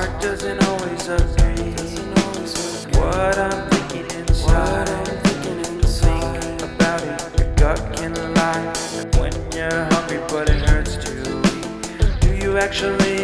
heart doesn't always agree. What I'm thinking inside, think about it, your gut can lie. When you're hungry but it hurts to eat, do you actually